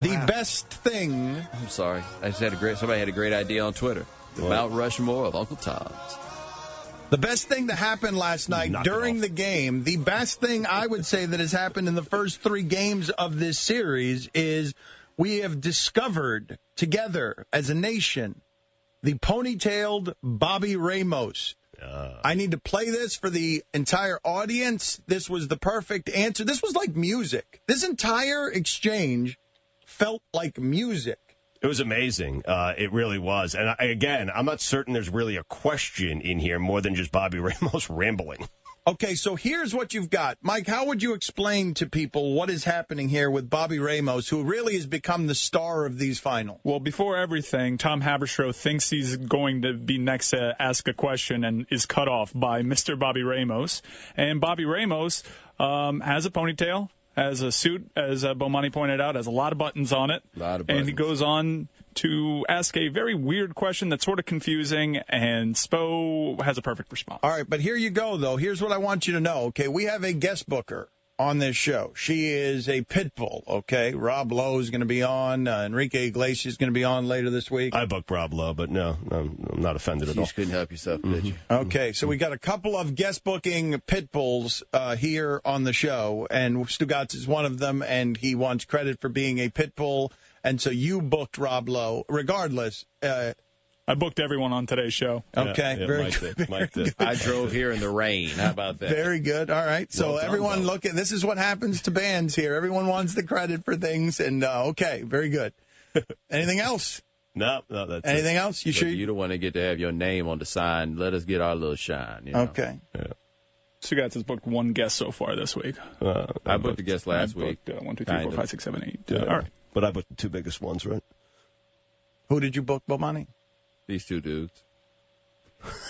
The best thing. I'm sorry. I just somebody had a great idea on Twitter. The Mount Rushmore of Uncle Tom's. The best thing that happened last night during the game, the best thing I would say that has happened in the first 3 games of this series is we have discovered together as a nation the ponytailed Bobby Ramos. I need to play this for the entire audience. This was the perfect answer. This was like music. This entire exchange felt like music. It was amazing. It really was. And again, I'm not certain there's really a question in here more than just Bobby Ramos rambling. Okay, so here's what you've got. Mike, how would you explain to people what is happening here with Bobby Ramos, who really has become the star of these finals? Well, before everything, Tom Haberstroh thinks he's going to be next to ask a question and is cut off by Mr. Bobby Ramos. And Bobby Ramos has a ponytail, has a suit, as Bomani pointed out, has a lot of buttons on it. And he goes on to ask a very weird question that's sort of confusing, and Spo has a perfect response. All right, but here you go, though. Here's what I want you to know, okay? We have a guest booker on this show. She is a pit bull, okay? Rob Lowe is going to be on. Enrique Iglesias is going to be on later this week. I booked Rob Lowe, but no, I'm not offended at all. You just couldn't help yourself, did you? Okay, so we got a couple of guest booking pit bulls here on the show, and Stugatz is one of them, and he wants credit for being a pit bull. And so you booked Rob Lowe. Regardless, I booked everyone on today's show. Okay, yeah, very Mike good. did. Mike did. I drove here in the rain. How about that? Very good. All right. So Well done, everyone Bob. look at this is what happens to bands here. Everyone wants the credit for things. And okay, very good. Anything else? No, that's Anything else? You Look, sure? you don't want to get to have your name on the sign. Let us get our little shine. You know? Okay. Yeah. Stugatz has booked one guest so far this week. I booked the guest last week. I booked 1, 2, 3, 4, 5, 6, 7, 8. All right. But I booked the 2 biggest ones, right? Who did you book, Bomani? These 2 dudes.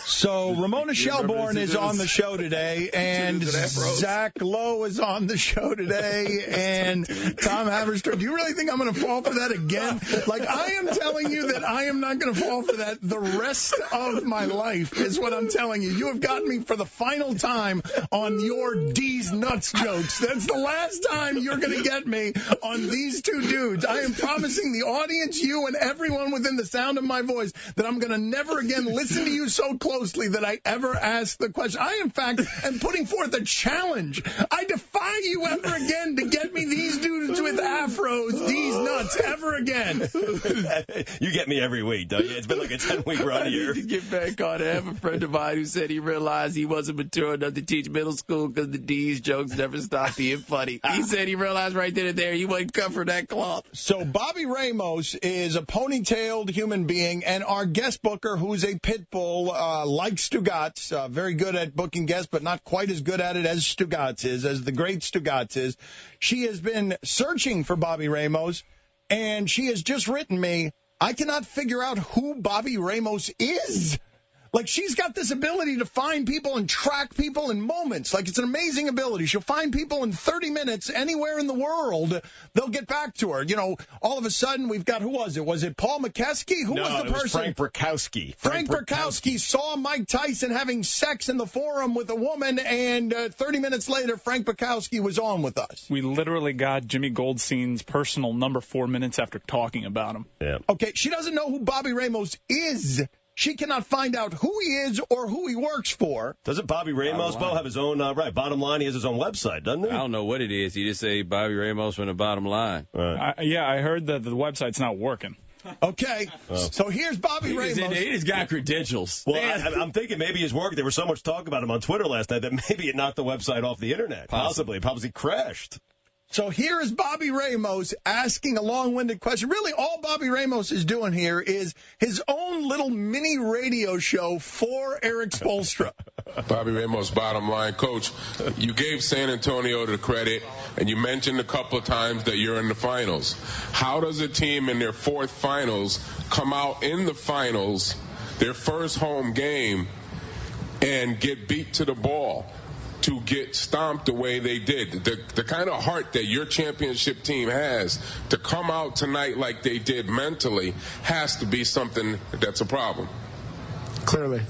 So Ramona Shelbourne is on the show today, and Zach Lowe is on the show today, and Tom Haberstroh. Do you really think I'm going to fall for that again? Like, I am telling you that I am not going to fall for that the rest of my life is what I'm telling you. You have gotten me for the final time on your Deez nuts jokes. That's the last time you're going to get me on these 2 dudes. I am promising the audience, you, and everyone within the sound of my voice that I'm going to never again listen to you so closely that I ever ask the question. I, in fact, am putting forth a challenge. I defy you ever again to get me these dudes with afros, these nuts, ever again. You get me every week, don't you? It's been like a 10-week run here. I need to get back on. I have a friend of mine who said he realized he wasn't mature enough to teach middle school because the Deez jokes never stopped being funny. He said he realized right then and there he wasn't cut for that cloth. So Bobby Ramos is a ponytailed human being, and our guest booker, who's a pit bull, like Stugatz, very good at booking guests, but not quite as good at it as Stugatz is, as the great Stugatz is. She has been searching for Bobby Ramos, and she has just written me, I cannot figure out who Bobby Ramos is. Like, she's got this ability to find people and track people in moments. Like, it's an amazing ability. She'll find people in 30 minutes anywhere in the world. They'll get back to her. You know, all of a sudden, we've got, who was it? Was it Paul McKeskey? Who was the person? No, it was Frank Burkowski. Frank Burkowski saw Mike Tyson having sex in the forum with a woman, and 30 minutes later, Frank Burkowski was on with us. We literally got Jimmy Goldstein's personal number 4 minutes after talking about him. Yeah. Okay, she doesn't know who Bobby Ramos is. She cannot find out who he is or who he works for. Doesn't Bobby Ramos, Bo, have his own, right, bottom line, he has his own website, doesn't he? I don't know what it is. He just say Bobby Ramos from the bottom line. Right. I heard that the website's not working. Okay, so here's Bobby Ramos. He just got credentials. Well, I'm thinking maybe his work, there was so much talk about him on Twitter last night that maybe it knocked the website off the internet. Possibly crashed. So here is Bobby Ramos asking a long-winded question. Really, all Bobby Ramos is doing here is his own little mini radio show for Eric Spoelstra. Bobby Ramos, bottom line. Coach, you gave San Antonio the credit, and you mentioned a couple of times that you're in the finals. How does a team in their 4th finals come out in the finals, their first home game, and get beat to the ball? To get stomped the way they did. The kind of heart that your championship team has to come out tonight like they did mentally has to be something that's a problem. Clearly.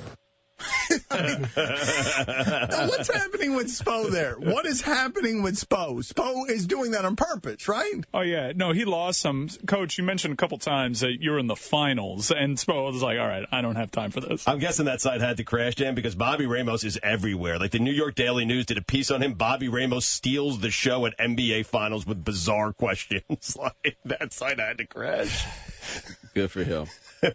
Now, what's happening with Spo there? What is happening with Spo? Spo is doing that on purpose, right? Oh, yeah. No, he lost some. Coach, you mentioned a couple times that you're in the finals, and Spo was like, all right, I don't have time for this. I'm guessing that site had to crash, Dan, because Bobby Ramos is everywhere. Like the New York Daily News did a piece on him. Bobby Ramos steals the show at NBA Finals with bizarre questions. Like that site had to crash. Good for him.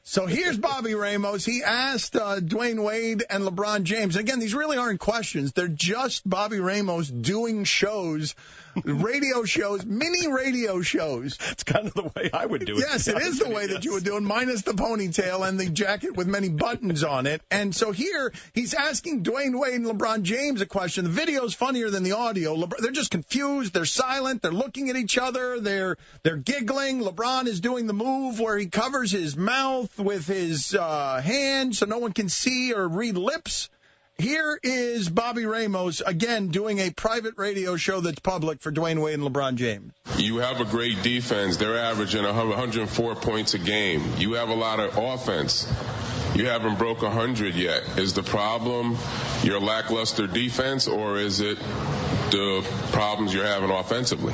So here's Bobby Ramos. He asked Dwayne Wade and LeBron James. Again, these really aren't questions. They're just Bobby Ramos doing shows, radio shows, mini radio shows. It's kind of the way I would do it. Yes, it is the way that you would do it, minus the ponytail and the jacket with many buttons on it. And so here he's asking Dwayne Wade and LeBron James a question. The video's funnier than the audio. They're just confused. They're silent. They're looking at each other. They're giggling. LeBron is doing the move where he covers his mouth with his hand so no one can see or read lips. Here is Bobby Ramos, again, doing a private radio show that's public for Dwayne Wade and LeBron James. You have a great defense. They're averaging 104 points a game. You have a lot of offense. You haven't broke 100 yet. Is the problem your lackluster defense, or is it the problems you're having offensively?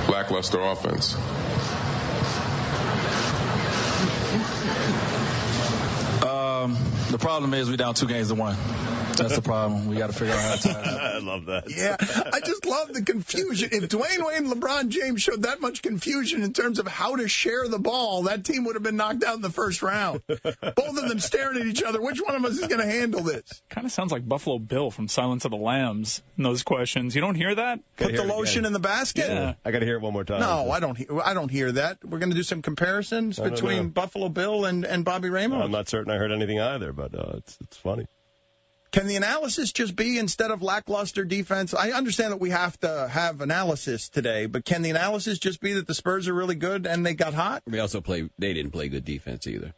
Lackluster offense. The problem is we're down 2-1. That's the problem. We got to figure out how to tie it up. I love that. Yeah, I just love the confusion. If Dwayne Wade and LeBron James showed that much confusion in terms of how to share the ball, that team would have been knocked out in the first round. Both of them staring at each other. Which one of us is going to handle this? Kind of sounds like Buffalo Bill from Silence of the Lambs in those questions. You don't hear that? Put the lotion in the basket? Yeah. I got to hear it one more time. No, I don't hear that. We're going to do some comparisons between Buffalo Bill and Bobby Ramos. I'm not certain I heard anything either, but it's funny. Can the analysis just be, instead of lackluster defense? I understand that we have to have analysis today, but can the analysis just be that the Spurs are really good and they got hot? They didn't play good defense either.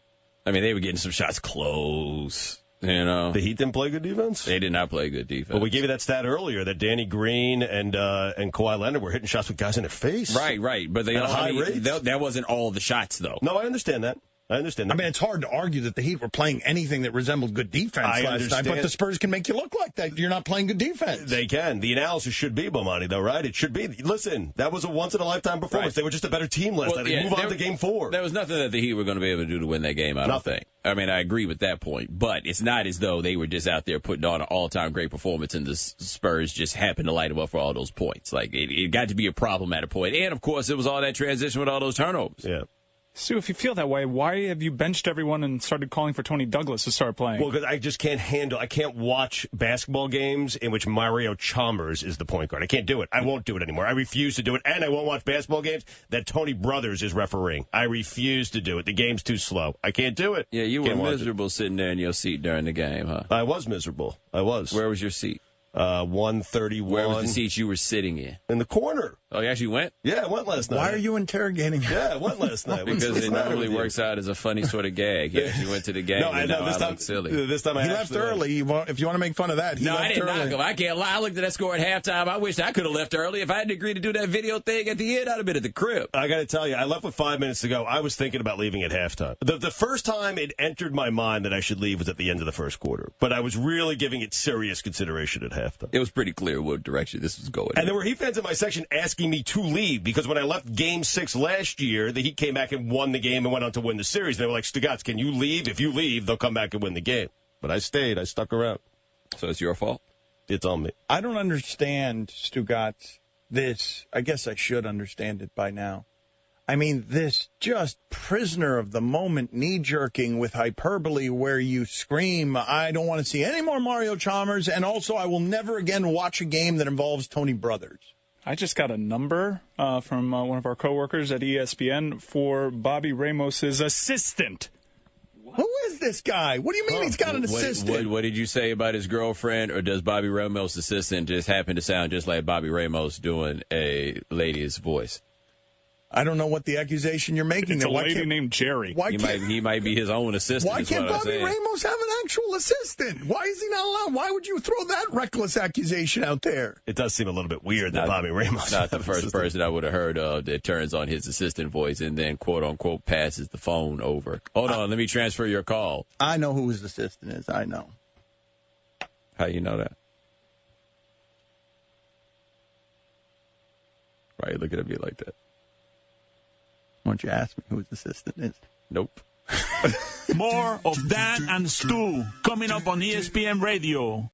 I mean, they were getting some shots close. You know, The Heat didn't play good defense? they did not play good defense. Well, we gave you that stat earlier that Danny Green and Kawhi Leonard were hitting shots with guys in their face. Right. But they At a high rate. that wasn't all the shots, though. No, I understand that. I mean, it's hard to argue that the Heat were playing anything that resembled good defense last night, but the Spurs can make you look like that. You're not playing good defense. They can. The analysis should be, Bomani, though, right? It should be. Listen, that was a once-in-a-lifetime performance. Right. They were just a better team last night. They move on to Game 4. There was nothing that the Heat were going to be able to do to win that game, I don't think. I mean, I agree with that point, but it's not as though they were just out there putting on an all-time great performance and the Spurs just happened to light them up for all those points. Like, it got to be a problem at a point. And, of course, it was all that transition with all those turnovers. Yeah. Stu, if you feel that way, why have you benched everyone and started calling for Tony Douglas to start playing? Well, because I just I can't watch basketball games in which Mario Chalmers is the point guard. I can't do it. I won't do it anymore. I refuse to do it. And I won't watch basketball games that Tony Brothers is refereeing. I refuse to do it. The game's too slow. I can't do it. Yeah, you were miserable sitting there in your seat during the game, huh? I was miserable. I was. Where was your seat? 131. Where was the seat you were sitting in? In the corner. Oh, you actually went? Yeah, I went last night. Why are you interrogating me? Yeah, I went last night. Because it normally works out as a funny sort of gag. He actually went to the game. No, I know. This time he left early. If you want to make fun of that, he left I didn't early. knock him. I can't lie. I looked at that score at halftime. I wish I could have left early. If I hadn't agreed to do that video thing at the end, I'd have been at the crib. I got to tell you, I left with 5 minutes to go. I was thinking about leaving at halftime. The first time it entered my mind that I should leave was at the end of the first quarter. But I was really giving it serious consideration at halftime. It was pretty clear what direction this was going. And there were Heat fans in my section asking me to leave because when I left Game 6 last year, the Heat came back and won the game and went on to win the series. And they were like, Stugotz, can you leave? If you leave, they'll come back and win the game. But I stayed. I stuck around. So it's your fault? It's on me. I don't understand, Stugotz, this. I guess I should understand it by now. I mean, this just prisoner of the moment knee-jerking with hyperbole where you scream, I don't want to see any more Mario Chalmers, and also I will never again watch a game that involves Tony Brothers. I just got a number from one of our coworkers at ESPN for Bobby Ramos's assistant. Who is this guy? What do you mean he's got an assistant? What did you say about his girlfriend, or does Bobby Ramos' assistant just happen to sound just like Bobby Ramos doing a lady's voice? I don't know what the accusation you're making. It's a lady named Jerry. He might be his own assistant. Why can't Bobby Ramos have an actual assistant? Why is he not allowed? Why would you throw that reckless accusation out there? It does seem a little bit weird that Bobby Ramos. Not the first person I would have heard of that turns on his assistant voice and then quote unquote passes the phone over. Hold on, let me transfer your call. I know who his assistant is. I know. How you know that? Why are you looking at me like that? Why don't you ask me who his assistant is? Nope. More of Dan and Stu coming up on ESPN Radio.